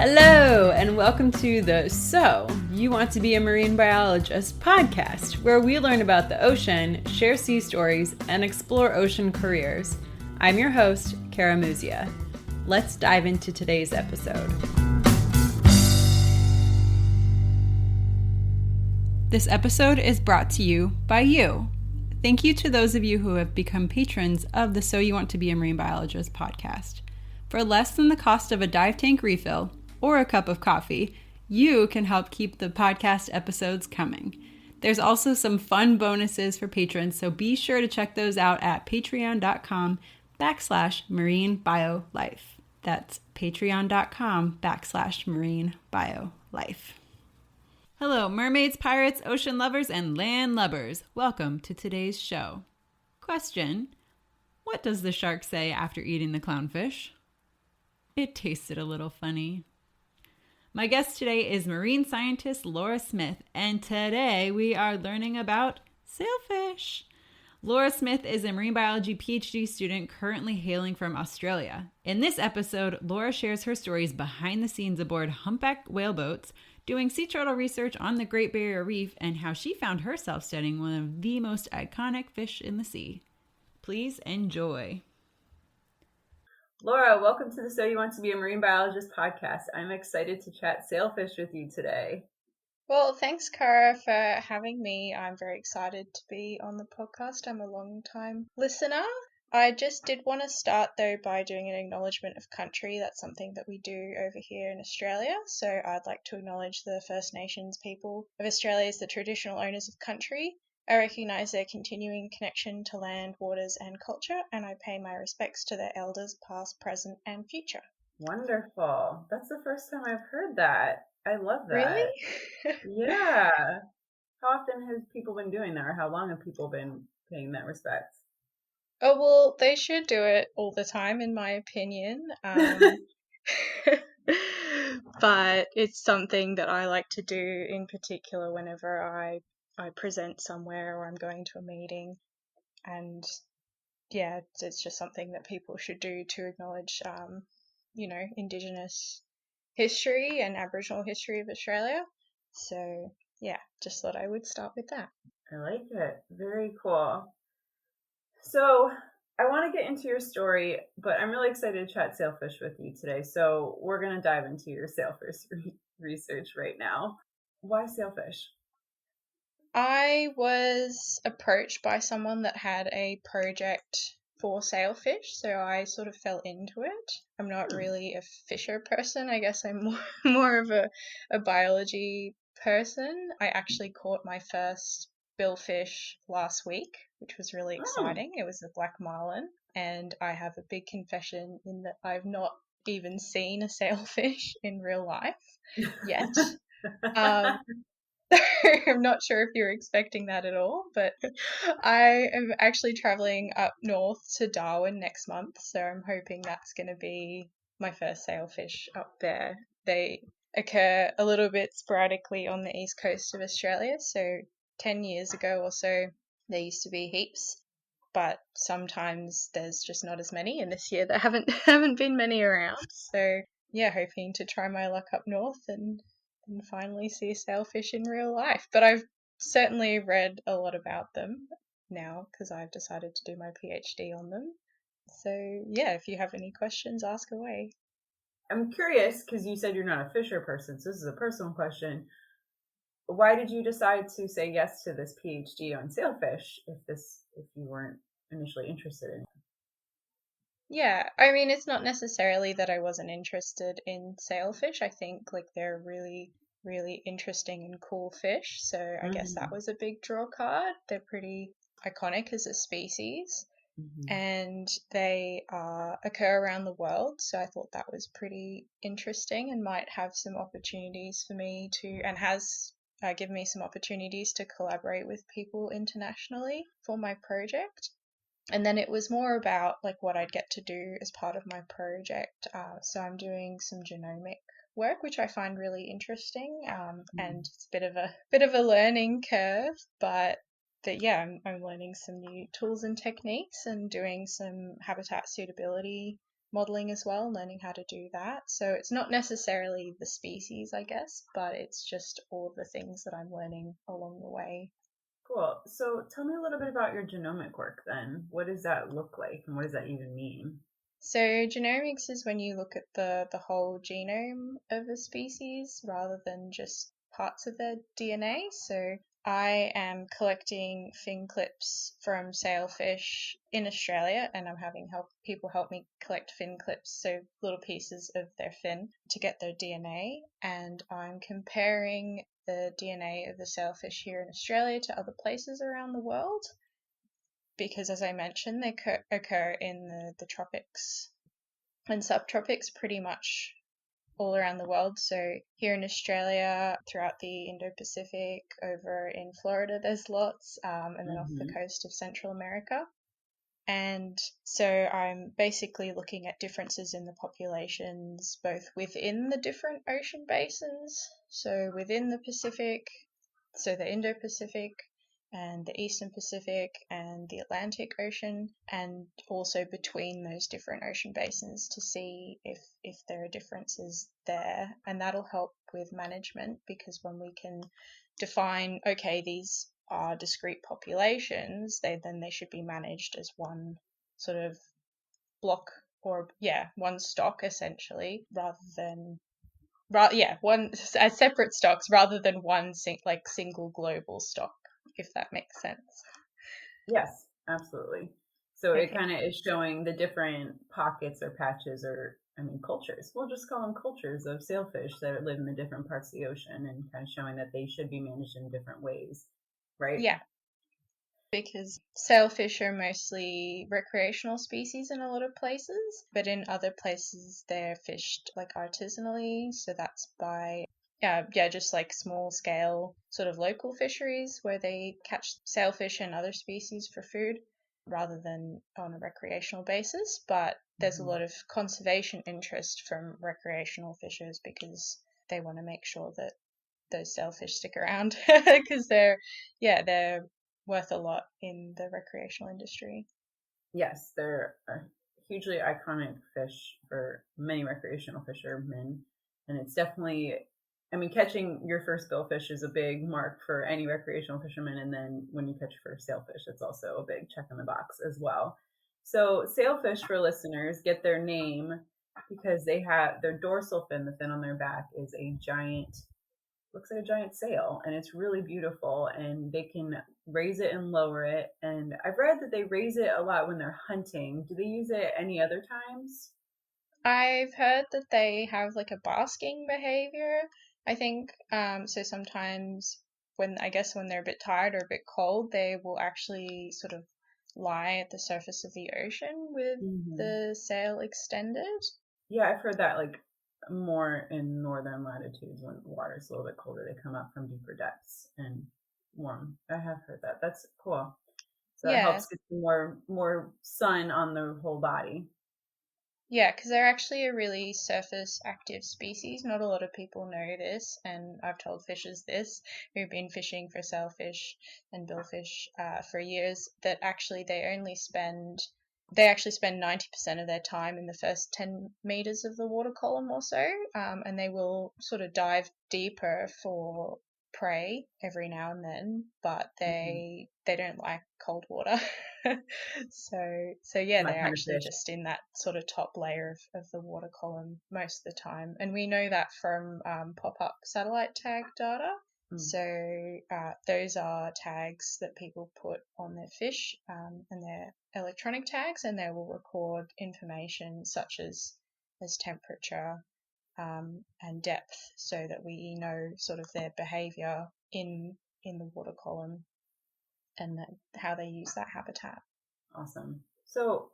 Hello, and welcome to the So You Want to Be a Marine Biologist podcast, where we learn about the ocean, share sea stories, and explore ocean careers. I'm your host, Kara Muzia. Let's dive into today's episode. This episode is brought to you by you. Thank you to those of you who have become patrons of the So You Want to Be a Marine Biologist podcast. For less than the cost of a dive tank refill, or a cup of coffee, you can help keep the podcast episodes coming. There's also some fun bonuses for patrons, so be sure to check those out at patreon.com/marinebiolife. That's patreon.com/marinebiolife. Hello, mermaids, pirates, ocean lovers, and land lubbers. Welcome to today's show. Question: what does the shark say after eating the clownfish? It tasted a little funny. My guest today is marine scientist Laura Smith, and today we are learning about sailfish. Laura Smith is a marine biology PhD student currently hailing from Australia. In this episode, Laura shares her stories behind the scenes aboard Humpback whaleboats, doing sea turtle research on the Great Barrier Reef, and how she found herself studying one of the most iconic fish in the sea. Please enjoy. Laura, welcome to the So You Want to Be a Marine Biologist podcast. I'm excited to chat sailfish with you today. Well, thanks, Cara, for having me. I'm very excited to be on the podcast. I'm a long-time listener. I just did want to start, though, by doing an acknowledgement of country. That's something that we do over here in Australia. So I'd like to acknowledge the First Nations people of Australia as the traditional owners of country. I recognise their continuing connection to land, waters, and culture, and I pay my respects to their elders, past, present, and future. Wonderful. That's the first time I've heard that. I love that. Really? Yeah. How often have people been doing that, or how long have people been paying that respect? Oh, well, they should do it all the time, in my opinion. But it's something that I like to do in particular whenever I present somewhere or I'm going to a meeting. And yeah, it's just something that people should do to acknowledge, Indigenous history and Aboriginal history of Australia. So yeah, just thought I would start with that. I like it. Very cool. So I want to get into your story, but I'm really excited to chat sailfish with you today. So we're going to dive into your sailfish research right now. Why sailfish? I was approached by someone that had a project for sailfish, so I sort of fell into it. I'm not really a fisher person. I guess I'm more of a biology person. I actually caught my first billfish last week, which was really exciting. It was a black marlin, and I have a big confession in that I've not even seen a sailfish in real life yet. I'm not sure if you're expecting that at all, but I am actually traveling up north to Darwin next month, so I'm hoping that's going to be my first sailfish up there. They occur a little bit sporadically on the east coast of Australia, so 10 years ago or so there used to be heaps, but sometimes there's just not as many, and this year there haven't been many around. So yeah, hoping to try my luck up north and finally see a sailfish in real life. But I've certainly read a lot about them now because I've decided to do my PhD on them. So yeah, if you have any questions, ask away. I'm curious because you said you're not a fisher person, so this is a personal question. Why did you decide to say yes to this PhD on sailfish if you weren't initially interested in it? Yeah, I mean, it's not necessarily that I wasn't interested in sailfish. I think like they're really, really interesting and cool fish. So I guess that was a big draw card. They're pretty iconic as a species, and they occur around the world. So I thought that was pretty interesting and might have some opportunities for me to, and has given me some opportunities to collaborate with people internationally for my project. And then it was more about like what I'd get to do as part of my project. So I'm doing some genomic work, which I find really interesting, and it's a bit of a learning curve. But yeah, I'm learning some new tools and techniques and doing some habitat suitability modeling as well, learning how to do that. So it's not necessarily the species, I guess, but it's just all the things that I'm learning along the way. Cool. So tell me a little bit about your genomic work then. What does that look like and what does that even mean? So genomics is when you look at the whole genome of a species rather than just parts of their DNA. So I am collecting fin clips from sailfish in Australia, and I'm having people help me collect fin clips, so little pieces of their fin to get their DNA, and I'm comparing the DNA of the sailfish here in Australia to other places around the world because, as I mentioned, they occur in the tropics and subtropics pretty much all around the world. So here in Australia, throughout the Indo-Pacific, over in Florida, there's lots, and then off the coast of Central America. And so I'm basically looking at differences in the populations, both within the different ocean basins. So within the Pacific, so the Indo-Pacific and the Eastern Pacific and the Atlantic Ocean, and also between those different ocean basins to see if there are differences there. And that'll help with management because when we can define, okay, these are discrete populations, they should be managed as one sort of block or one stock essentially, rather than one as separate stocks rather than one single global stock, if that makes sense. Yes, absolutely. So it kind of is showing the different pockets or patches or, I mean, cultures. We'll just call them cultures of sailfish that live in the different parts of the ocean and kind of showing that they should be managed in different ways, right? Yeah. Because sailfish are mostly recreational species in a lot of places, but in other places they're fished like artisanally. So that's by just like small scale sort of local fisheries where they catch sailfish and other species for food rather than on a recreational basis. But there's a lot of conservation interest from recreational fishers because they want to make sure that those sailfish stick around because they're worth a lot in the recreational industry. Yes, they're a hugely iconic fish for many recreational fishermen. And it's definitely, I mean, catching your first billfish is a big mark for any recreational fisherman. And then when you catch your first sailfish, it's also a big check in the box as well. So sailfish, for listeners, get their name because they have their dorsal fin, the fin on their back, is a giant, looks like a giant sail, and it's really beautiful, and they can raise it and lower it. And I've read that they raise it a lot when they're hunting. Do they use it any other times? I've heard that they have like a basking behavior, I think. So sometimes when they're a bit tired or a bit cold, they will actually sort of lie at the surface of the ocean with the sail extended. Yeah, I've heard that, like, more in northern latitudes when the water's a little bit colder, they come up from deeper depths and warm. I have heard that. That's cool. So it helps get more sun on the whole body. Yeah, because they're actually a really surface active species. Not a lot of people know this, and I've told fishers this who've been fishing for sailfish and billfish for years that actually they actually spend 90% of their time in the first 10 meters of the water column or so, and they will sort of dive deeper for prey every now and then, but they don't like cold water. So yeah, they're actually just in that sort of top layer of the water column most of the time, and we know that from pop-up satellite tag data. So those are tags that people put on their fish, and they're electronic tags, and they will record information such as temperature and depth, so that we know sort of their behavior in the water column and how they use that habitat. Awesome. So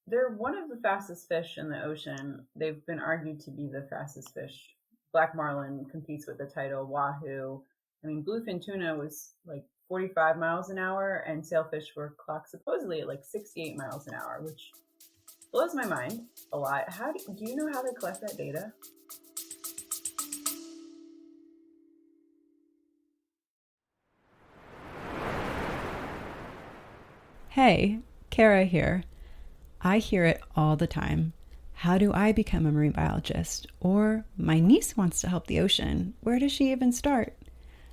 they're one of the fastest fish in the ocean. They've been argued to be the fastest fish. Black marlin competes with the title. Wahoo. I mean, bluefin tuna was like 45 miles an hour, and sailfish were clocked supposedly at like 68 miles an hour, which blows my mind a lot. Do you know how they collect that data? Hey, Kara here. I hear it all the time. How do I become a marine biologist? Or my niece wants to help the ocean. Where does she even start?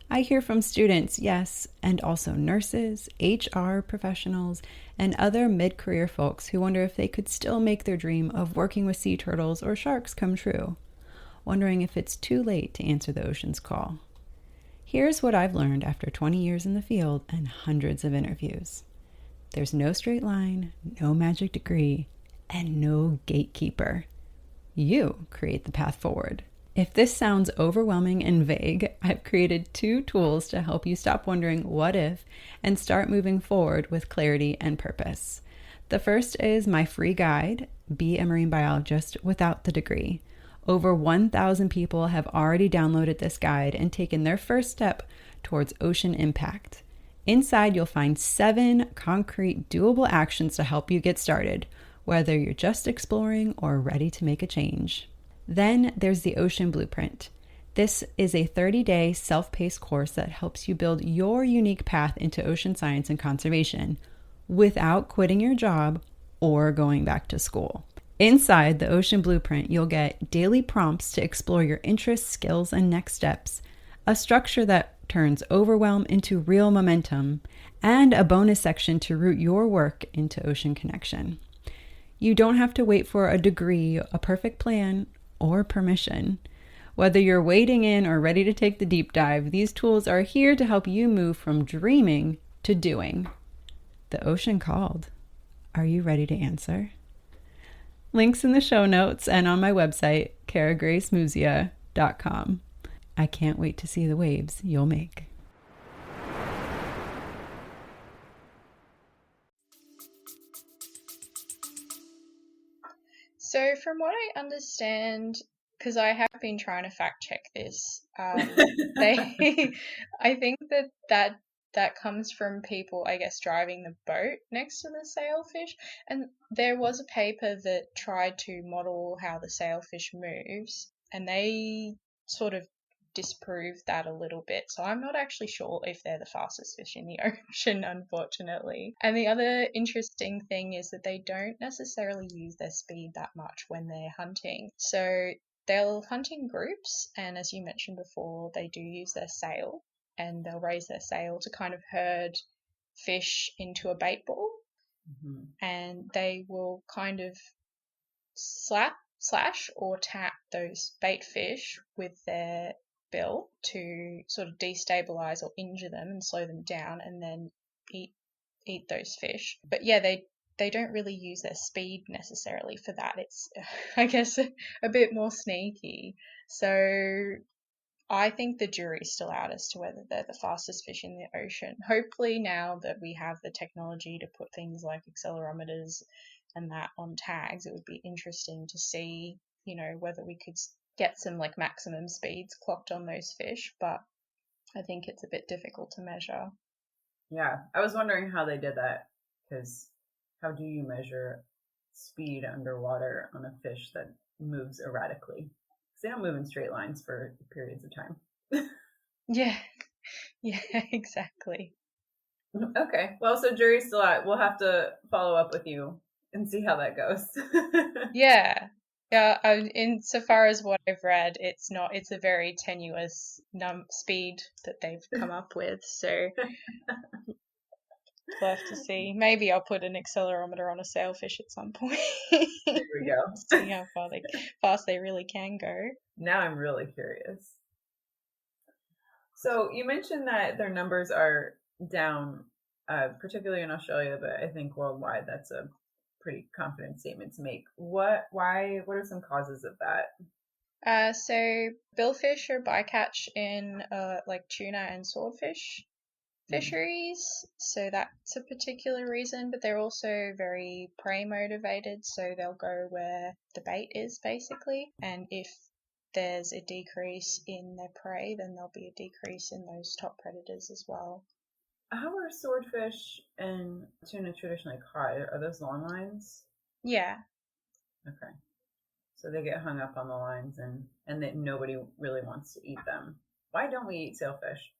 I hear from students, yes, and also nurses, HR professionals, and other mid-career folks who wonder if they could still make their dream of working with sea turtles or sharks come true, wondering if it's too late to answer the ocean's call. Here's what I've learned after 20 years in the field and hundreds of interviews. There's no straight line, no magic degree, and no gatekeeper. You create the path forward. If this sounds overwhelming and vague, I've created 2 tools to help you stop wondering what if and start moving forward with clarity and purpose. The first is my free guide, Be a Marine Biologist Without the Degree. Over 1,000 people have already downloaded this guide and taken their first step towards ocean impact. Inside, you'll find 7 concrete, doable actions to help you get started, whether you're just exploring or ready to make a change. Then there's the Ocean Blueprint. This is a 30-day self-paced course that helps you build your unique path into ocean science and conservation without quitting your job or going back to school. Inside the Ocean Blueprint, you'll get daily prompts to explore your interests, skills, and next steps, a structure that turns overwhelm into real momentum, and a bonus section to root your work into ocean connection. You don't have to wait for a degree, a perfect plan, or permission. Whether you're wading in or ready to take the deep dive, these tools are here to help you move from dreaming to doing. The ocean called. Are you ready to answer? Links in the show notes and on my website, karagracemuzia.com. I can't wait to see the waves you'll make. So, from what I understand, because I have been trying to fact check this, I think that comes from people, I guess, driving the boat next to the sailfish. And there was a paper that tried to model how the sailfish moves, and they sort of disproved that a little bit. So I'm not actually sure if they're the fastest fish in the ocean, unfortunately. And the other interesting thing is that they don't necessarily use their speed that much when they're hunting. So they'll hunt in groups, and as you mentioned before, they do use their sail, and they'll raise their sail to kind of herd fish into a bait ball. Mm-hmm. And they will kind of slash or tap those bait fish with their bill to sort of destabilize or injure them and slow them down, and then eat those fish. But yeah, they don't really use their speed necessarily for that. It's, I guess, a bit more sneaky. So I think the jury's still out as to whether they're the fastest fish in the ocean. Hopefully, now that we have the technology to put things like accelerometers and that on tags, it would be interesting to see, whether we could get some like maximum speeds clocked on those fish, but I think it's a bit difficult to measure. Yeah, I was wondering how they did that, because how do you measure speed underwater on a fish that moves erratically? Because they don't move in straight lines for periods of time. Yeah, exactly. Okay, well, so jury's still out. We'll have to follow up with you and see how that goes. Yeah. Insofar as what I've read, it's a very tenuous speed that they've come up with, so we'll have to see. Maybe I'll put an accelerometer on a sailfish at some point. There we go. See how fast they really can go. Now I'm really curious. So you mentioned that their numbers are down, particularly in Australia, but I think worldwide that's a pretty confident statement to make. What are some causes of that? So billfish are bycatch in like tuna and swordfish fisheries, so that's a particular reason, but they're also very prey motivated, so they'll go where the bait is basically, and if there's a decrease in their prey, then there'll be a decrease in those top predators as well. How are swordfish and tuna traditionally caught? Are those long lines? Yeah. Okay. So they get hung up on the lines, and that nobody really wants to eat them. Why don't we eat sailfish?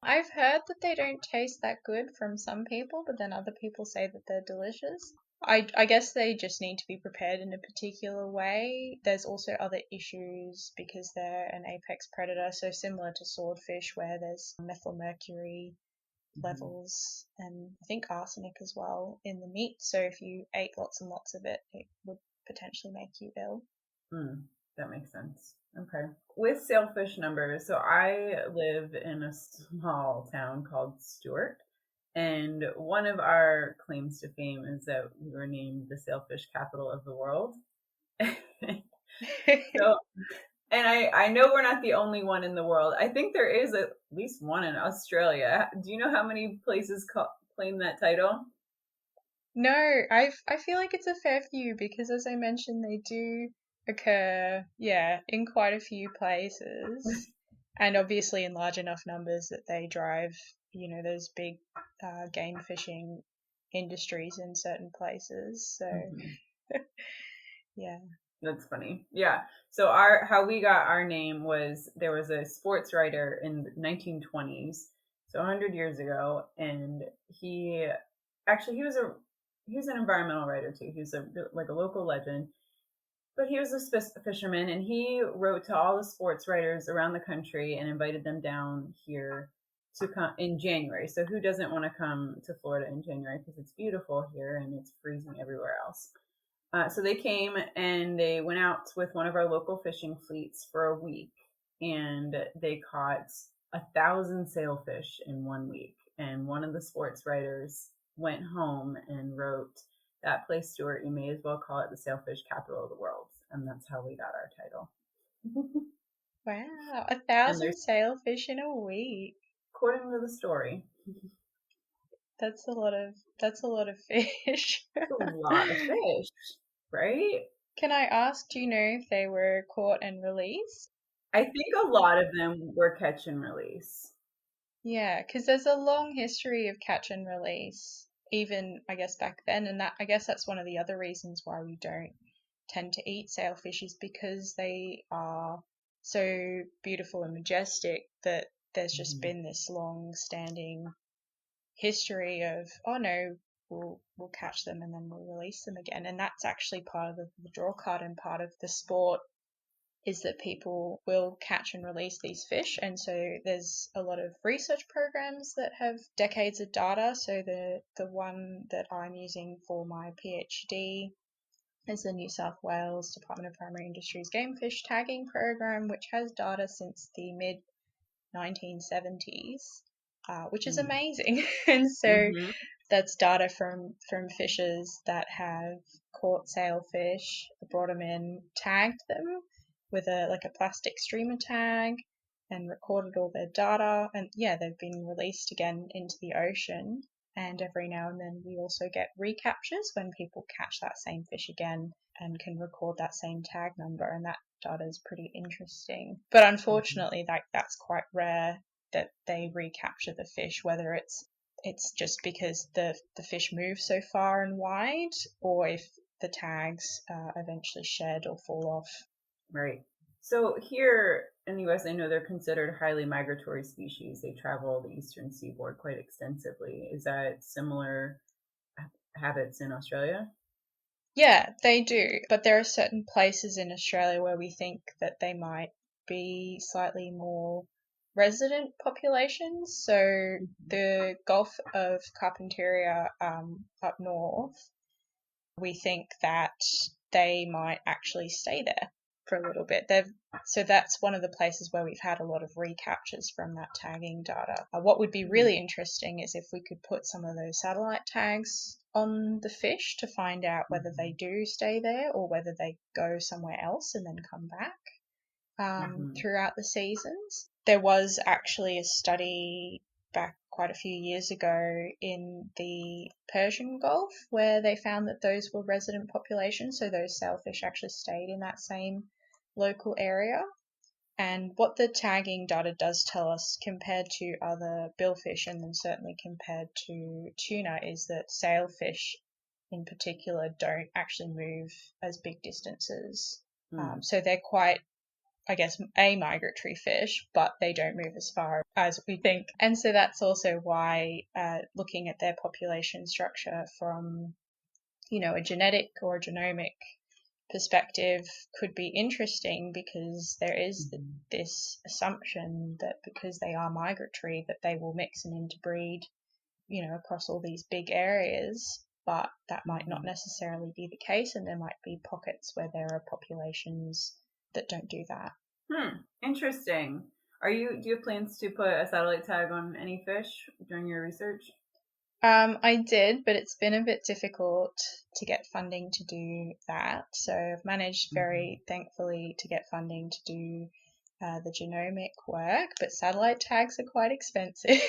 I've heard that they don't taste that good from some people, but then other people say that they're delicious. I guess they just need to be prepared in a particular way. There's also other issues because they're an apex predator, so similar to swordfish where there's methylmercury levels and I think arsenic as well in the meat. So if you ate lots and lots of it, it would potentially make you ill. That makes sense. Okay. With sailfish numbers, so I live in a small town called Stewart, and one of our claims to fame is that we were named the sailfish capital of the world. So, and I know we're not the only one in the world. I think there is at least one in Australia. Do you know how many places claim that title? No, I feel like it's a fair few because as I mentioned, they do occur, yeah, in quite a few places, and obviously in large enough numbers that they drive, those big game fishing industries in certain places. So, yeah. That's funny. Yeah. So how we got our name was there was a sports writer in the 1920s, so 100 years ago, and he he was an environmental writer too. He was like a local legend, but he was a fisherman, and he wrote to all the sports writers around the country and invited them down here to come in January. So who doesn't want to come to Florida in January because it's beautiful here and it's freezing everywhere else? So they came and they went out with one of our local fishing fleets for a week, and they caught 1,000 sailfish in 1 week. And one of the sports writers went home and wrote, "That place, Stuart, you may as well call it the sailfish capital of the world." And that's how we got our title. Wow, 1,000 sailfish in a week. According to the story. That's a lot of fish. That's a lot of fish, right? Can I ask, do you know if they were caught and released? I think a lot of them were catch and release. Yeah, because there's a long history of catch and release, even I guess back then, and I guess that's one of the other reasons why we don't tend to eat sailfish is because they are so beautiful and majestic that there's just been this long-standing history of, oh no, we'll catch them and then we'll release them again, and that's actually part of the draw card and part of the sport is that people will catch and release these fish. And so there's a lot of research programs that have decades of data. So the one that I'm using for my PhD is the New South Wales Department of Primary Industries Game Fish Tagging Program, which has data since the mid 1970s, which is amazing. And so that's data from fishers that have caught sailfish, brought them in, tagged them with a plastic streamer tag, and recorded all their data. And yeah, they've been released again into the ocean. And every now and then we also get recaptures when people catch that same fish again and can record that same tag number. And that data is pretty interesting. But unfortunately, that's quite rare that they recapture the fish, whether it's just because the fish move so far and wide, or if the tags eventually shed or fall off. Right. So here in the U.S., I know they're considered highly migratory species. They travel the eastern seaboard quite extensively. Is that similar habits in Australia? Yeah, they do. But there are certain places in Australia where we think that they might be slightly more resident populations. So the Gulf of Carpentaria up north, we think that they might actually stay there for a little bit. So that's one of the places where we've had a lot of recaptures from that tagging data. What would be really interesting is if we could put some of those satellite tags on the fish to find out whether they do stay there or whether they go somewhere else and then come back throughout the seasons. There was actually a study back quite a few years ago in the Persian Gulf where they found that those were resident populations, so those sailfish actually stayed in that same local area. And what the tagging data does tell us compared to other billfish, and then certainly compared to tuna, is that sailfish in particular don't actually move as big distances. So they're quite, I guess, a migratory fish, but they don't move as far as we think. And so that's also why looking at their population structure from a genetic or genomic perspective could be interesting, because there is this assumption that because they are migratory that they will mix and interbreed, across all these big areas, but that might not necessarily be the case, and there might be pockets where there are populations that don't do that. Interesting. Do you have plans to put a satellite tag on any fish during your research? I did, but it's been a bit difficult to get funding to do that. So I've managed very thankfully to get funding to do the genomic work, but satellite tags are quite expensive.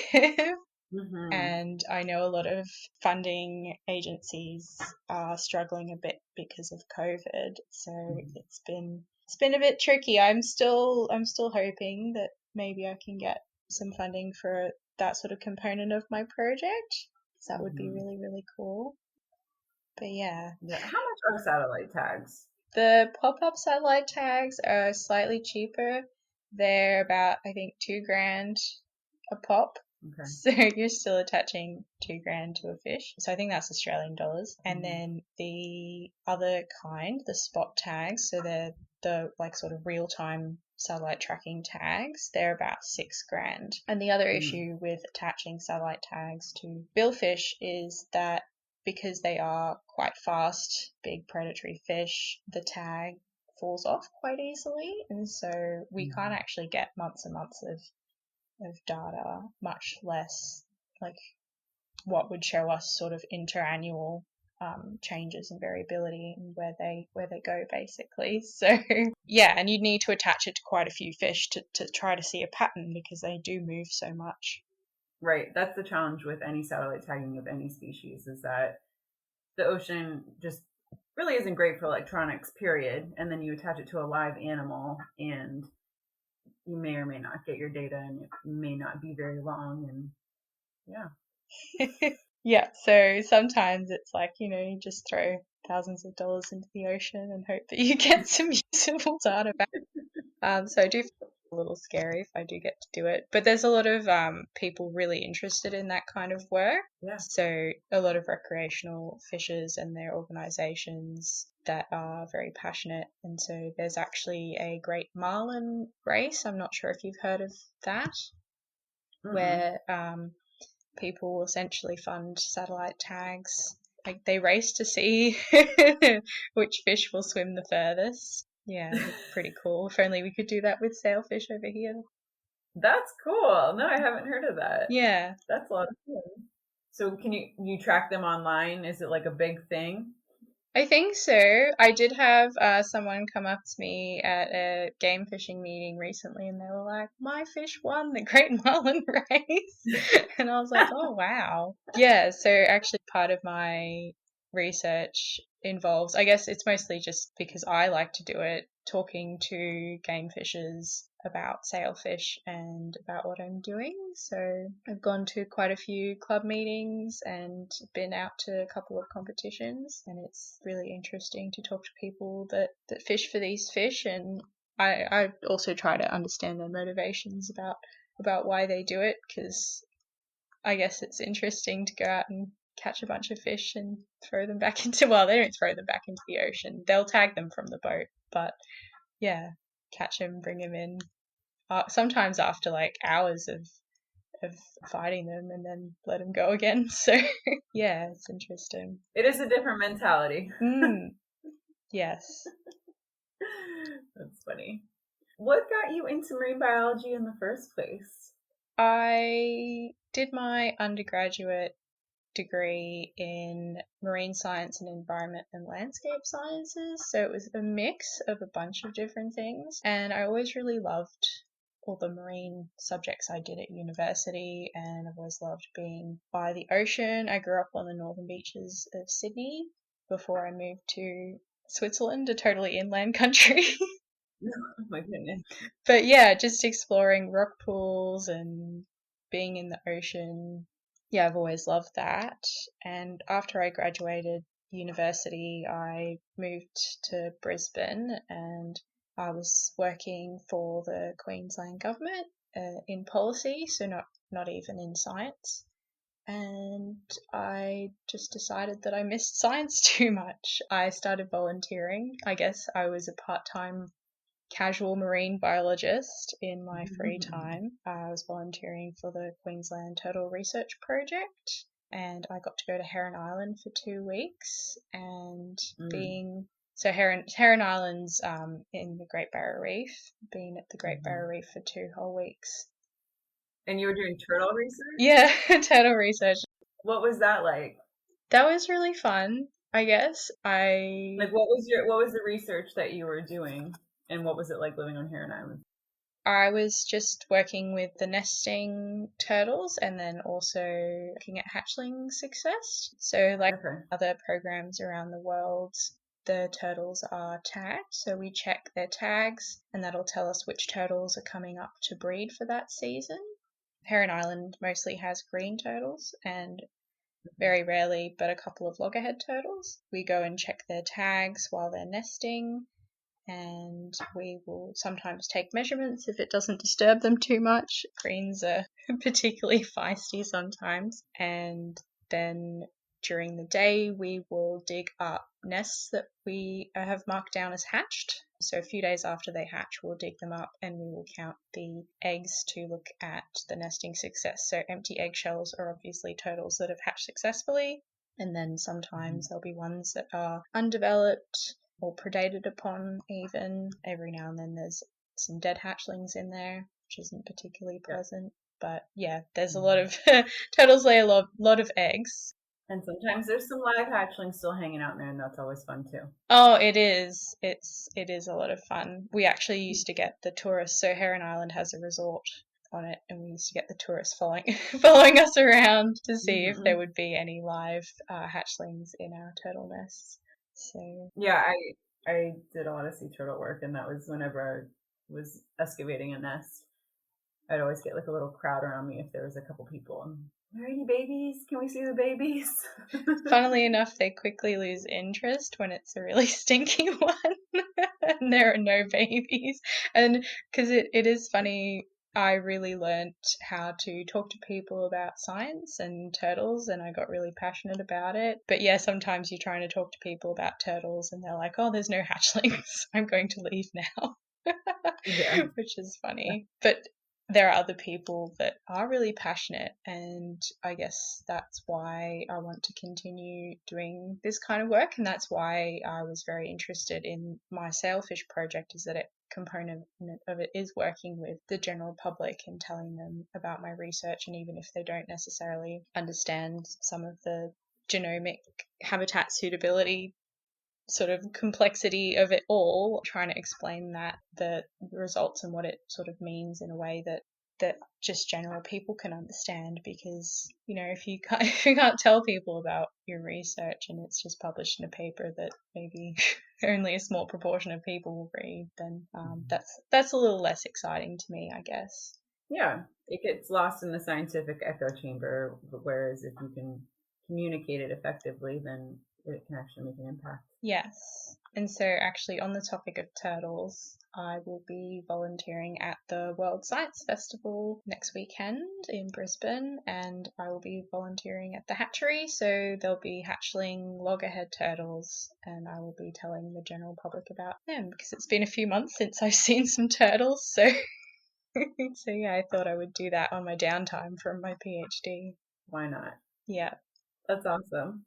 And I know a lot of funding agencies are struggling a bit because of COVID. So it's been a bit tricky. I'm still hoping that maybe I can get some funding for that sort of component of my project. So that would be really, really cool. But yeah. How much are satellite tags? The pop-up satellite tags are slightly cheaper. They're about, I think, $2,000 a pop. Okay. So you're still attaching $2,000 to a fish. So I think that's Australian dollars. And then the other kind, the spot tags, so they're the like sort of real-time satellite tracking tags, they're about $6,000. And the other issue with attaching satellite tags to billfish is that because they are quite fast, big predatory fish, the tag falls off quite easily. And so we can't actually get months and months of data, much less like what would show us sort of interannual changes and variability and where they go, basically. So yeah, and you'd need to attach it to quite a few fish to try to see a pattern, because they do move so much. Right, that's the challenge with any satellite tagging of any species, is that the ocean just really isn't great for electronics, period. And then you attach it to a live animal, and you may or may not get your data, and it may not be very long. And yeah, so sometimes it's like, you just throw thousands of dollars into the ocean and hope that you get some usable data back. So I do feel a little scary if I do get to do it, but there's a lot of people really interested in that kind of work. So a lot of recreational fishers and their organizations that are very passionate. And so there's actually a Great Marlin race. I'm not sure if you've heard of that, where people will essentially fund satellite tags. Like they race to see which fish will swim the furthest. Yeah, it's pretty cool. If only we could do that with sailfish over here. That's cool. No, I haven't heard of that. Yeah. That's a lot of fun. So can you track them online? Is it like a big thing? I think so. I did have someone come up to me at a game fishing meeting recently, and they were like, "My fish won the Great Marlin race." And I was like, "Oh, wow." Yeah, so actually part of my research involves, I guess it's mostly just because I like to do it, talking to game fishers about sailfish and about what I'm doing. So I've gone to quite a few club meetings and been out to a couple of competitions, and it's really interesting to talk to people that fish for these fish, and I also try to understand their motivations about why they do it, because I guess it's interesting to go out and catch a bunch of fish and throw them back into, well, they don't throw them back into the ocean. They'll tag them from the boat, but yeah, catch them, bring them in. Sometimes after like hours of fighting them, and then let them go again. So yeah, it's interesting. It is a different mentality. Yes. That's funny. What got you into marine biology in the first place? I did my undergraduate degree in marine science and environment and landscape sciences. So it was a mix of a bunch of different things. And I always really loved all the marine subjects I did at university, and I've always loved being by the ocean. I grew up on the northern beaches of Sydney before I moved to Switzerland, a totally inland country. Oh my goodness. But yeah, just exploring rock pools and being in the ocean. Yeah, I've always loved that. And after I graduated university, I moved to Brisbane, and I was working for the Queensland government in policy, so not even in science. and I just decided that I missed science too much. I started volunteering. I guess I was a part-time casual marine biologist in my free time. I was volunteering for the Queensland Turtle Research Project, and I got to go to Heron Island for 2 weeks. And Heron Island's in the Great Barrier Reef. Been at the Great Barrier Reef for 2 whole weeks. And you were doing turtle research? Yeah, turtle research. What was that like? That was really fun, I guess. Like, what was the research that you were doing, and what was it like living on Heron Island? I was just working with the nesting turtles and then also looking at hatchling success. So other programs around the world, the turtles are tagged. So we check their tags and that'll tell us which turtles are coming up to breed for that season. Heron Island mostly has green turtles and very rarely, but a couple of loggerhead turtles. We go and check their tags while they're nesting, and we will sometimes take measurements if it doesn't disturb them too much. Greens are particularly feisty sometimes. And then during the day, we will dig up nests that we have marked down as hatched. So a few days after they hatch, we'll dig them up and we will count the eggs to look at the nesting success. So empty eggshells are obviously turtles that have hatched successfully. And then sometimes there'll be ones that are undeveloped or predated upon even. Every now and then there's some dead hatchlings in there, which isn't particularly pleasant. But yeah, there's a lot of turtles lay a lot of eggs. And sometimes there's some live hatchlings still hanging out in there, and that's always fun too. Oh, it is. It is a lot of fun. We actually used to get the tourists. So Heron Island has a resort on it, and we used to get the tourists following us around to see if there would be any live hatchlings in our turtle nests. So yeah, I did a lot of sea turtle work, and that was whenever I was excavating a nest. I'd always get like a little crowd around me if there was a couple people. And, are there any babies? Can we see the babies? Funnily enough, they quickly lose interest when it's a really stinky one and there are no babies. And because it is funny, I really learnt how to talk to people about science and turtles, and I got really passionate about it. But yeah, sometimes you're trying to talk to people about turtles and they're like, oh, there's no hatchlings. I'm going to leave now. Yeah. Which is funny. But there are other people that are really passionate, and I guess that's why I want to continue doing this kind of work, and that's why I was very interested in my Sailfish project, is that a component of it is working with the general public and telling them about my research, and even if they don't necessarily understand some of the genomic habitat suitability sort of complexity of it all, trying to explain that, the results and what it sort of means in a way that just general people can understand. Because, you know, if you can't tell people about your research and it's just published in a paper that maybe only a small proportion of people will read, then that's a little less exciting to me, I guess. Yeah, it gets lost in the scientific echo chamber, whereas if you can communicate it effectively, then it can actually make an impact. Yes. And so actually on the topic of turtles, I will be volunteering at the World Science Festival next weekend in Brisbane, and I will be volunteering at the hatchery. So there'll be hatchling loggerhead turtles, and I will be telling the general public about them because it's been a few months since I've seen some turtles. So so yeah, I thought I would do that on my downtime from my PhD. Why not? Yeah. That's awesome.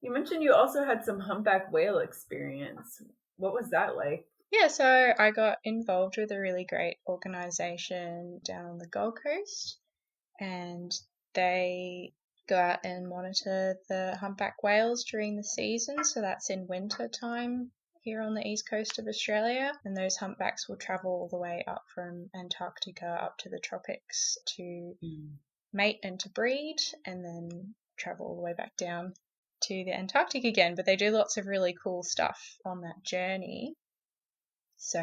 You mentioned you also had some humpback whale experience. What was that like? Yeah, so I got involved with a really great organisation down on the Gold Coast, and they go out and monitor the humpback whales during the season. So that's in winter time here on the east coast of Australia, and those humpbacks will travel all the way up from Antarctica up to the tropics to mate and to breed, and then travel all the way back down to the Antarctic again. But they do lots of really cool stuff on that journey. So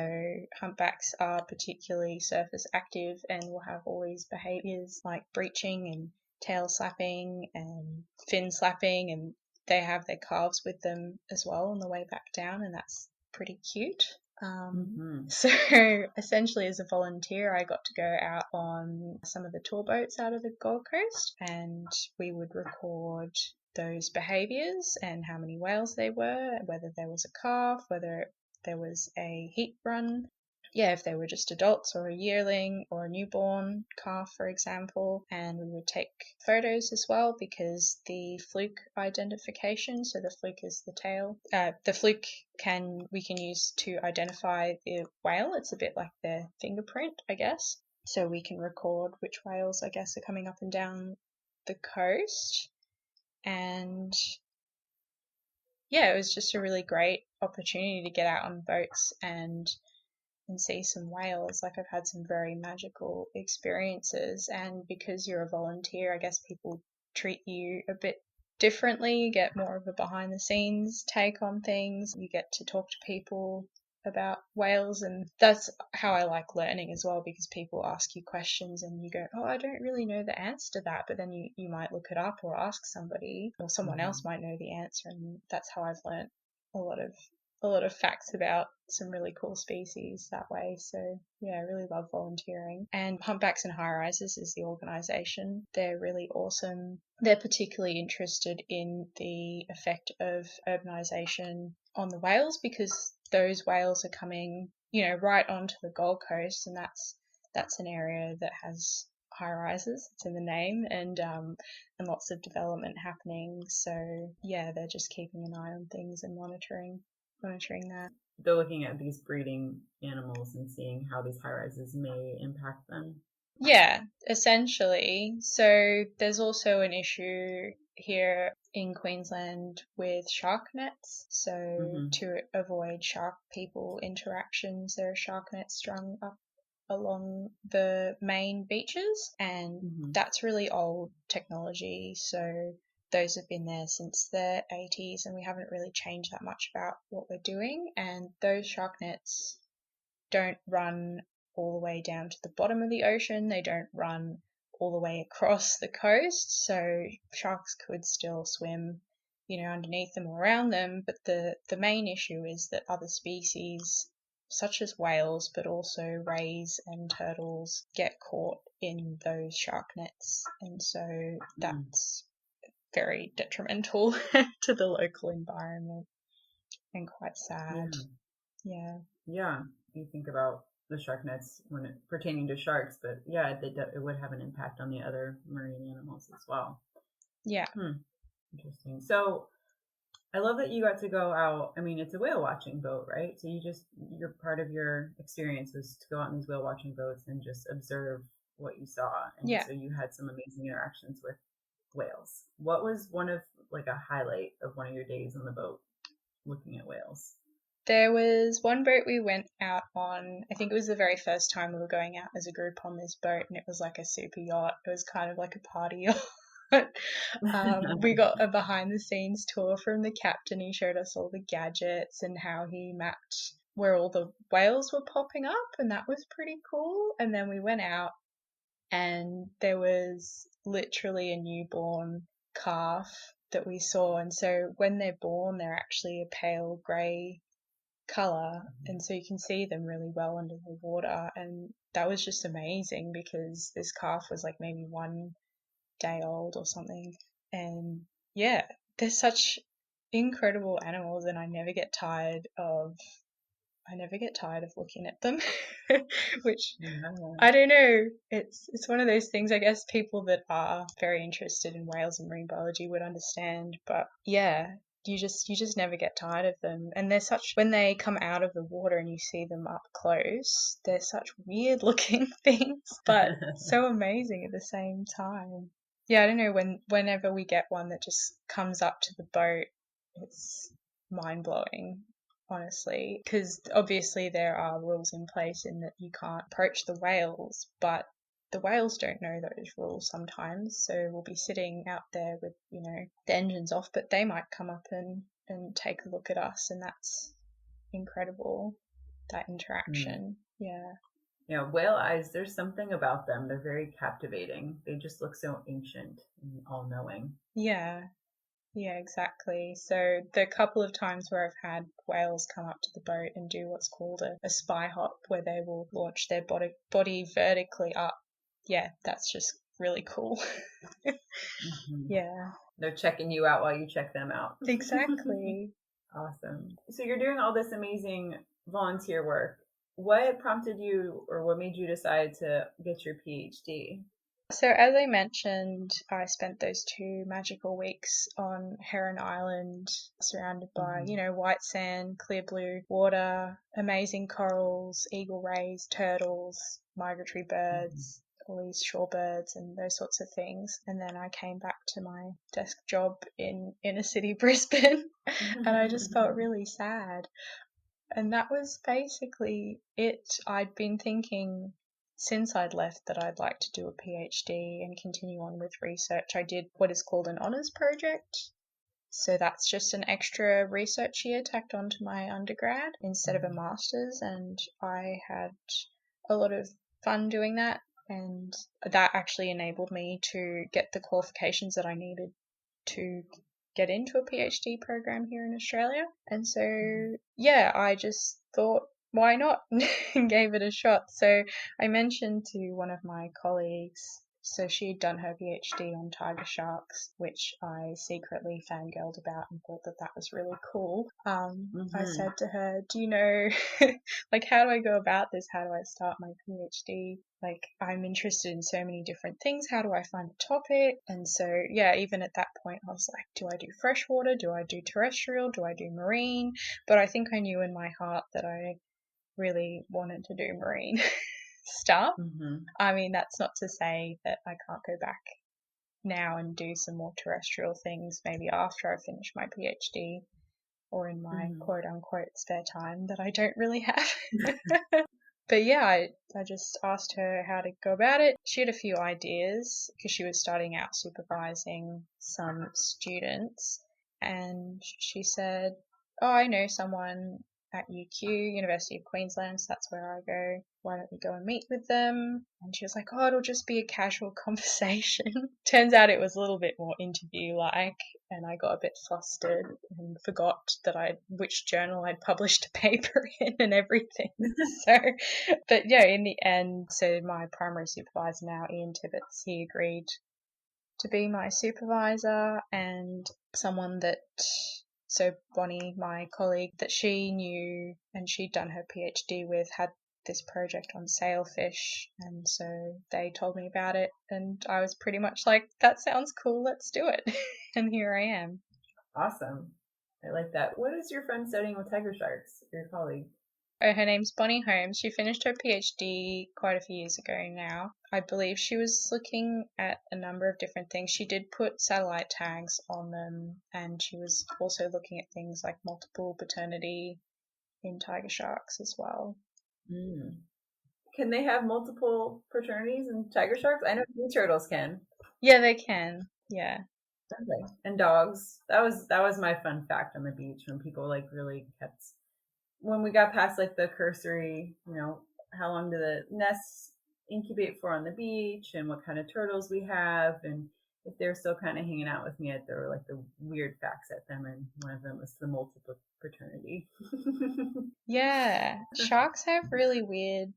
humpbacks are particularly surface active and will have all these behaviours like breaching and tail slapping and fin slapping, and they have their calves with them as well on the way back down, and that's pretty cute. So essentially as a volunteer, I got to go out on some of the tour boats out of the Gold Coast, and we would record those behaviours and how many whales they were, whether there was a calf, whether there was a heat run. Yeah, if they were just adults or a yearling or a newborn calf, for example. And we would take photos as well, because the fluke identification, so the fluke is the tail, the fluke we can use to identify the whale. It's a bit like their fingerprint, I guess. So we can record which whales, I guess, are coming up and down the coast. And yeah, it was just a really great opportunity to get out on boats and see some whales. Like, I've had some very magical experiences, and because you're a volunteer, I guess people treat you a bit differently. You get more of a behind the scenes take on things. You get to talk to people about whales, and that's how I like learning as well, because people ask you questions and you go, oh, I don't really know the answer to that, but then you might look it up or ask somebody, or someone else might know the answer, and that's how I've learned a lot of facts about some really cool species that way. So yeah, I really love volunteering. And Humpbacks and High Rises is the organisation. They're really awesome. They're particularly interested in the effect of urbanisation on the whales, because those whales are coming, right onto the Gold Coast, and that's an area that has high rises. It's in the name, and lots of development happening. So yeah, they're just keeping an eye on things and monitoring that. They're looking at these breeding animals and seeing how these high rises may impact them. Yeah, essentially. So there's also an issue here in Queensland with shark nets. So to avoid shark people interactions, there are shark nets strung up along the main beaches, and that's really old technology. So those have been there since the 80s, and we haven't really changed that much about what we're doing. And those shark nets don't run all the way down to the bottom of the ocean. They don't run all the way across the coast. So sharks could still swim, underneath them or around them. But the main issue is that other species, such as whales, but also rays and turtles, get caught in those shark nets. And so that's very detrimental to the local environment and quite sad. Yeah. You think about the shark nets when it pertaining to sharks, but yeah, it would have an impact on the other marine animals as well. Yeah. Interesting. So I love that you got to go out. I mean, it's a whale watching boat, right? So your part of your experience was to go out on these whale watching boats and just observe what you saw. And so you had some amazing interactions with whales. What was one of a highlight of one of your days on the boat looking at whales? There was one boat we went out on. I think it was the very first time we were going out as a group on this boat, and it was like a super yacht. It was kind of like a party yacht. We got a behind the scenes tour from the captain. He showed us all the gadgets and how he mapped where all the whales were popping up, and that was pretty cool. And then we went out, and there was literally a newborn calf that we saw. And so when they're born, they're actually a pale grey colour, and so you can see them really well under the water. And that was just amazing, because this calf was like maybe 1 day old or something. And yeah, they're such incredible animals, and I never get tired of looking at them. Which I don't know, it's one of those things, I guess people that are very interested in whales and marine biology would understand. But yeah, you just never get tired of them. And when they come out of the water and you see them up close, they're such weird looking things, but so amazing at the same time. Yeah, I don't know, whenever we get one that just comes up to the boat, it's mind blowing, honestly, because obviously there are rules in place in that you can't approach the whales, but the whales don't know those rules sometimes. So we'll be sitting out there with, the engines off, but they might come up and take a look at us, and that's incredible, that interaction. Yeah, whale eyes, there's something about them. They're very captivating. They just look so ancient and all-knowing. Yeah. Yeah, exactly. So the couple of times where I've had whales come up to the boat and do what's called a spy hop, where they will launch their body vertically up. Yeah, that's just really cool. Yeah, They're checking you out while you check them out. exactly. Awesome. So you're doing all this amazing volunteer work. What prompted you, or what made you decide to get your PhD? So as I mentioned, I spent those 2 magical weeks on Heron Island, surrounded by, white sand, clear blue water, amazing corals, eagle rays, turtles, migratory birds, all these shorebirds and those sorts of things. And then I came back to my desk job in inner city Brisbane and I just felt really sad. And that was basically it. I'd been thinking since I'd left that I'd like to do a PhD and continue on with research. I did what is called an honours project. So that's just an extra research year tacked onto my undergrad instead of a master's. And I had a lot of fun doing that. And that actually enabled me to get the qualifications that I needed to get into a PhD program here in Australia. And so, yeah, I just thought, why not? And gave it a shot. So I mentioned to one of my colleagues, so she'd done her PhD on tiger sharks, which I secretly fangirled about and thought that that was really cool. I said to her, do you know, like, how do I go about this? How do I start my PhD? Like, I'm interested in so many different things. How do I find a topic? And so, yeah, even at that point, I was like, do I do freshwater? Do I do terrestrial? Do I do marine? But I think I knew in my heart that I really wanted to do marine stuff. I mean, that's not to say that I can't go back now and do some more terrestrial things maybe after I finish my PhD or in my quote unquote spare time that I don't really have. But yeah, I just asked her how to go about it. She had a few ideas because she was starting out supervising some students. And she said, oh, I know someone at UQ, University of Queensland, so that's where I go. Why don't we go and meet with them? And she was like, oh, it'll just be a casual conversation. Turns out it was a little bit more interview-like, and I got a bit flustered and forgot that which journal I'd published a paper in and everything. So, but yeah, in the end, so my primary supervisor now, Ian Tibbetts, he agreed to be my supervisor, and someone that, so Bonnie, my colleague that she knew and she'd done her PhD with, had this project on sailfish, and so they told me about it, and I was pretty much like, that sounds cool, let's do it. And here I am. Awesome. I like that. What is your friend studying with tiger sharks, your colleague? Her name's Bonnie Holmes. She finished her PhD quite a few years ago now. I believe she was looking at a number of different things. She did put satellite tags on them, and she was also looking at things like multiple paternity in tiger sharks as well. Can they have multiple fraternities in tiger sharks? I know sea turtles can. Yeah, they can. Yeah. Okay. And dogs. That was my fun fact on the beach when people like really kept, when we got past like the cursory, how long do the nests incubate for on the beach and what kind of turtles we have, and if they're still kind of hanging out with me, there were like the weird facts at them, and one of them was the multiple paternity. Yeah. Sharks have really weird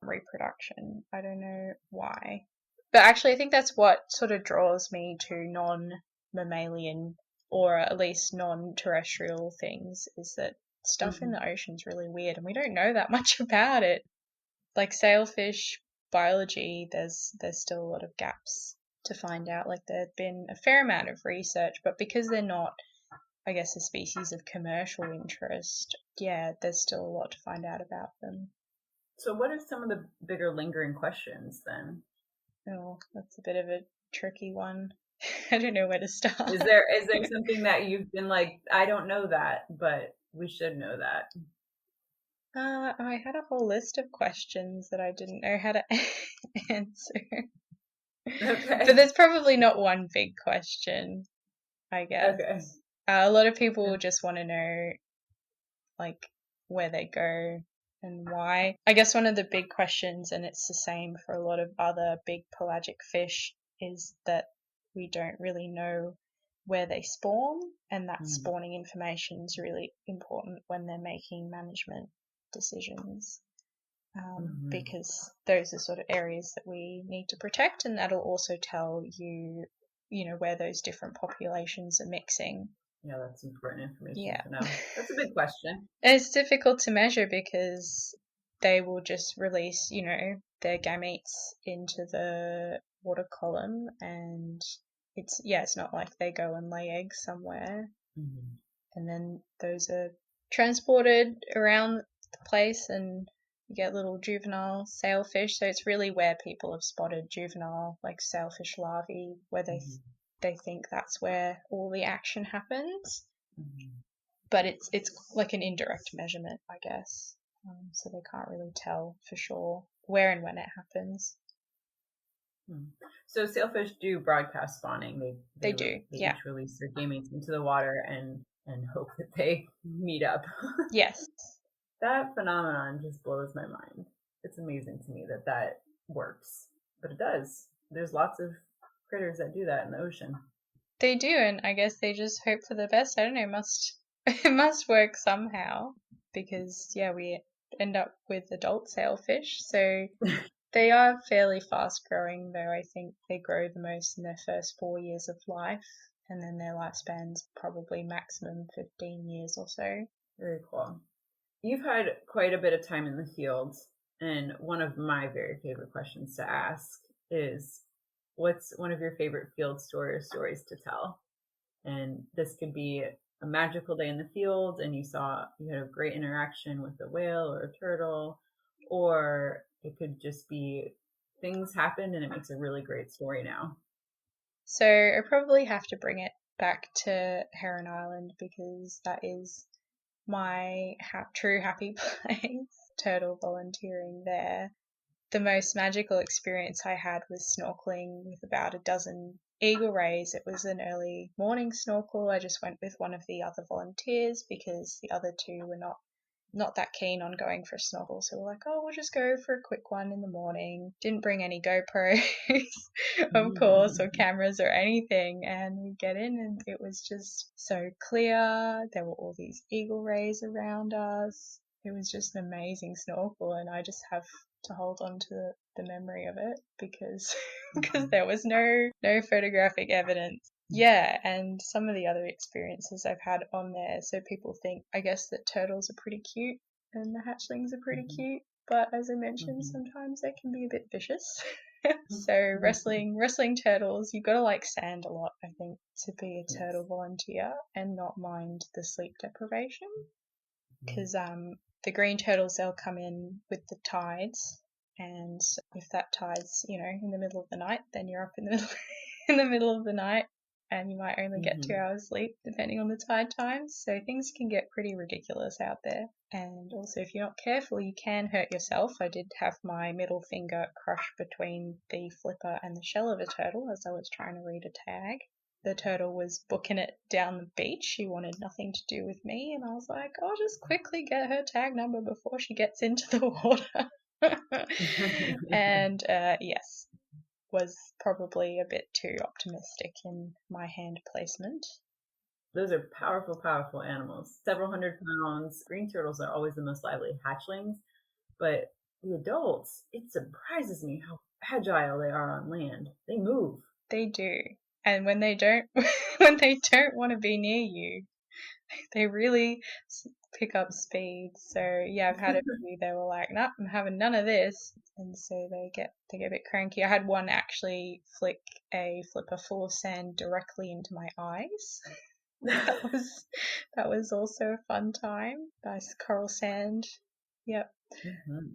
reproduction. I don't know why. But actually, I think that's what sort of draws me to non-mammalian or at least non-terrestrial things, is that stuff in the ocean's really weird and we don't know that much about it. Like sailfish biology, there's still a lot of gaps to find out. Like there've been a fair amount of research, but because they're not, I guess, a species of commercial interest, yeah, there's still a lot to find out about them. So what are some of the bigger lingering questions then? Oh, that's a bit of a tricky one. I don't know where to start. Is there something that you've been like, I don't know that, but we should know that? I had a whole list of questions that I didn't know how to answer. Okay. But there's probably not one big question, I guess. Okay. A lot of people just want to know, like, where they go and why. I guess one of the big questions, and it's the same for a lot of other big pelagic fish, is that we don't really know where they spawn, and that spawning information is really important when they're making management decisions. Because those are sort of areas that we need to protect, and that'll also tell you, where those different populations are mixing. Yeah, that's important information to know. That's a big question. It's difficult to measure because they will just release, their gametes into the water column, and it's not like they go and lay eggs somewhere. And then those are transported around the place, and you get little juvenile sailfish. So it's really where people have spotted juvenile, like sailfish larvae, where they think that's where all the action happens. But it's like an indirect measurement, I guess. So they can't really tell for sure where and when it happens. So sailfish do broadcast spawning. They do. They each release their gametes into the water and hope that they meet up. Yes. That phenomenon just blows my mind. It's amazing to me that works, but it does. There's lots of critters that do that in the ocean. They do, and I guess they just hope for the best. I don't know, it must work somehow, because we end up with adult sailfish. So they are fairly fast growing, though. I think they grow the most in their first 4 years of life, and then their lifespan's probably maximum 15 years or so. Very cool. You've had quite a bit of time in the field, and one of my very favorite questions to ask is, what's one of your favorite field stories to tell? And this could be a magical day in the field and you had a great interaction with a whale or a turtle, or it could just be things happened and it makes a really great story now. So I probably have to bring it back to Heron Island, because that is my true happy place, turtle volunteering there. The most magical experience I had was snorkeling with about a dozen eagle rays. It was an early morning snorkel. I just went with one of the other volunteers because the other two were not that keen on going for a snorkel. So we're like, we'll just go for a quick one in the morning. Didn't bring any GoPros, of course, or cameras or anything. And we get in and it was just so clear. There were all these eagle rays around us. It was just an amazing snorkel, and I just have to hold on to the memory of it because there was no photographic evidence. Yeah, and some of the other experiences I've had on there. So people think, I guess, that turtles are pretty cute and the hatchlings are pretty cute. But as I mentioned, sometimes they can be a bit vicious. So wrestling turtles, you've got to like sand a lot, I think, to be a turtle volunteer and not mind the sleep deprivation. Because the green turtles, they'll come in with the tides. And if that tide's, in the middle of the night, then you're up in the middle of the night. And you might only get 2 hours sleep depending on the tide times. So things can get pretty ridiculous out there. And also, if you're not careful, you can hurt yourself. I did have my middle finger crushed between the flipper and the shell of a turtle as I was trying to read a tag. The turtle was booking it down the beach. She wanted nothing to do with me. And I was like, I'll just quickly get her tag number before she gets into the water. And yes, was probably a bit too optimistic in my hand placement. Those are powerful, powerful animals. Several hundred pounds. Green turtles are always the most lively hatchlings, but the adults, it surprises me how agile they are on land. They move. They do. And when they don't want to be near you, they really pick up speed. So yeah, I've had a few. They were like, "Nope, I'm having none of this," and so they get a bit cranky. I had one actually flick a flipper full of sand directly into my eyes. that was also a fun time. Nice coral sand. Yep.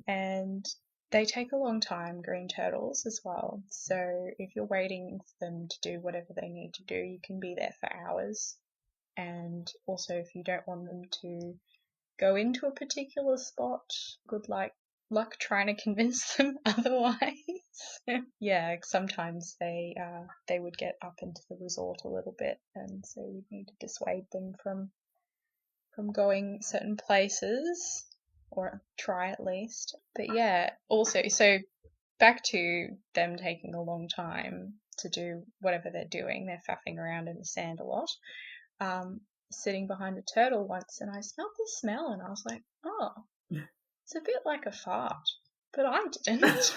And they take a long time, green turtles as well. So if you're waiting for them to do whatever they need to do, you can be there for hours. And also, if you don't want them to go into a particular spot, good luck trying to convince them otherwise. Yeah, sometimes they would get up into the resort a little bit, and so we'd need to dissuade them from going certain places, or try at least. But yeah, also, so back to them taking a long time. to do whatever they're doing. They're faffing around in the sand a lot. Sitting behind a turtle once, and I smelled this smell, and I was like, oh, it's a bit like a fart, but I didn't.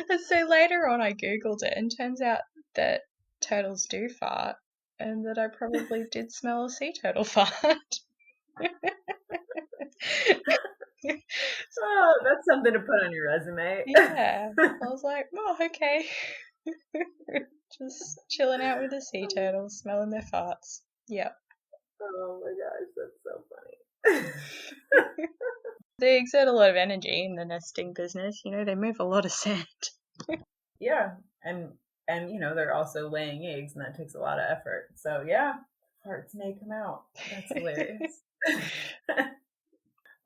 And so later on I googled it, and turns out that turtles do fart, and that I probably did smell a sea turtle fart. Oh, that's something to put on your resume. Yeah, I was like, oh, okay. Just chilling out with the sea turtles, smelling their farts. Yep. Oh my gosh, that's so funny. They exert a lot of energy in the nesting business. You know, they move a lot of sand. Yeah, and they're also laying eggs, and that takes a lot of effort. So yeah, farts may come out. That's hilarious.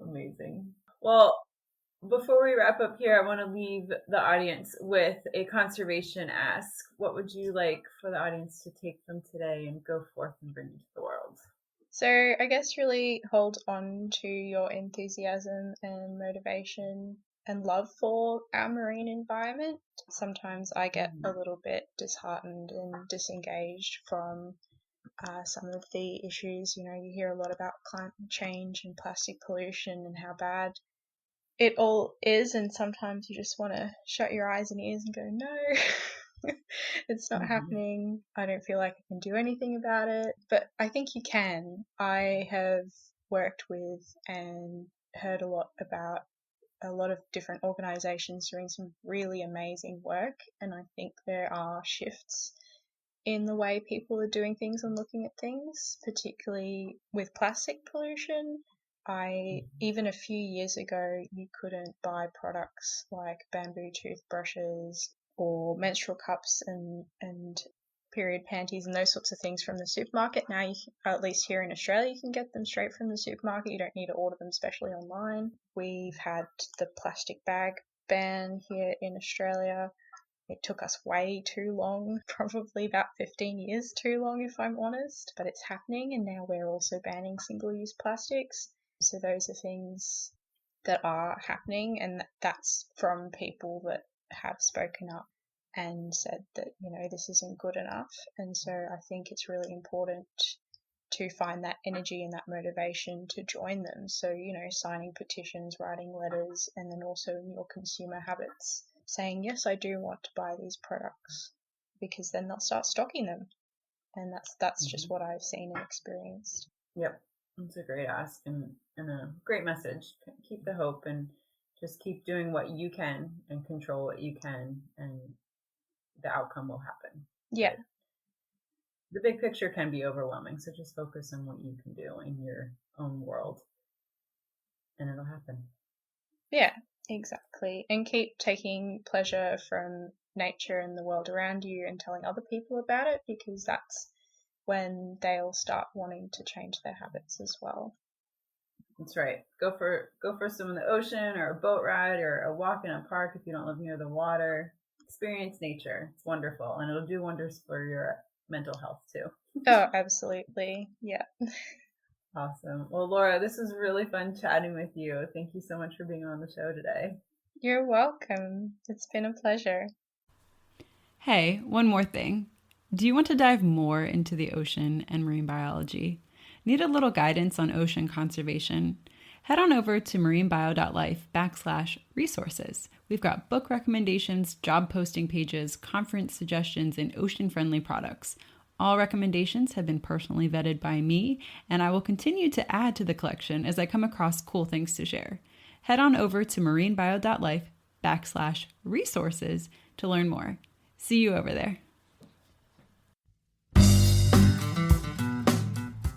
Amazing. Well, before we wrap up here, I want to leave the audience with a conservation ask. What would you like for the audience to take from today and go forth and bring into the world? So I guess really hold on to your enthusiasm and motivation and love for our marine environment. Sometimes I get a little bit disheartened and disengaged from some of the issues. You know, you hear a lot about climate change and plastic pollution and how bad it all is, and sometimes you just want to shut your eyes and ears and go, no, it's not happening. I don't feel like I can do anything about it, but I think you can. I have worked with and heard a lot about a lot of different organizations doing some really amazing work, and I think there are shifts in the way people are doing things and looking at things, particularly with plastic pollution. Even a few years ago, you couldn't buy products like bamboo toothbrushes or menstrual cups and period panties and those sorts of things from the supermarket. Now, at least here in Australia, you can get them straight from the supermarket. You don't need to order them specially online. We've had the plastic bag ban here in Australia. It took us way too long, probably about 15 years too long if I'm honest, but it's happening, and now we're also banning single-use plastics. So those are things that are happening, and that's from people that have spoken up and said that, you know, this isn't good enough. And so I think it's really important to find that energy and that motivation to join them. So, you know, signing petitions, writing letters, and then also in your consumer habits, saying, yes, I do want to buy these products, because then they'll start stocking them. And that's just what I've seen and experienced. Yep. It's a great ask and a great message. Keep the hope and just keep doing what you can and control what you can, and the outcome will happen. Yeah. The big picture can be overwhelming, so just focus on what you can do in your own world, and it'll happen. Yeah, exactly. And keep taking pleasure from nature and the world around you and telling other people about it, because that's when they'll start wanting to change their habits as well. That's right. Go for a swim in the ocean, or a boat ride, or a walk in a park if you don't live near the water. Experience nature. It's wonderful, and it'll do wonders for your mental health too. Oh, absolutely. Yeah. Awesome. Well, Laura, this was really fun chatting with you. Thank you so much for being on the show today. You're welcome. It's been a pleasure. Hey, one more thing. Do you want to dive more into the ocean and marine biology? Need a little guidance on ocean conservation? Head on over to marinebio.life/resources. We've got book recommendations, job posting pages, conference suggestions, and ocean-friendly products. All recommendations have been personally vetted by me, and I will continue to add to the collection as I come across cool things to share. Head on over to marinebio.life/resources to learn more. See you over there.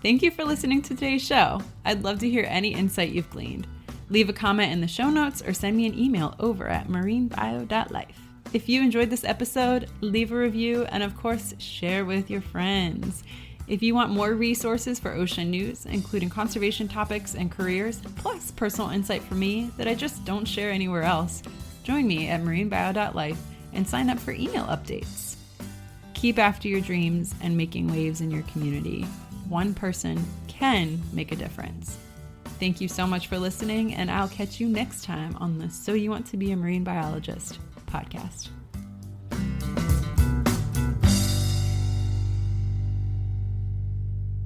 Thank you for listening to today's show. I'd love to hear any insight you've gleaned. Leave a comment in the show notes or send me an email over at marinebio.life. If you enjoyed this episode, leave a review and, of course, share with your friends. If you want more resources for ocean news, including conservation topics and careers, plus personal insight from me that I just don't share anywhere else, join me at marinebio.life and sign up for email updates. Keep after your dreams and making waves in your community. One person can make a difference. Thank you so much for listening, and I'll catch you next time on the So You Want to Be a Marine Biologist podcast.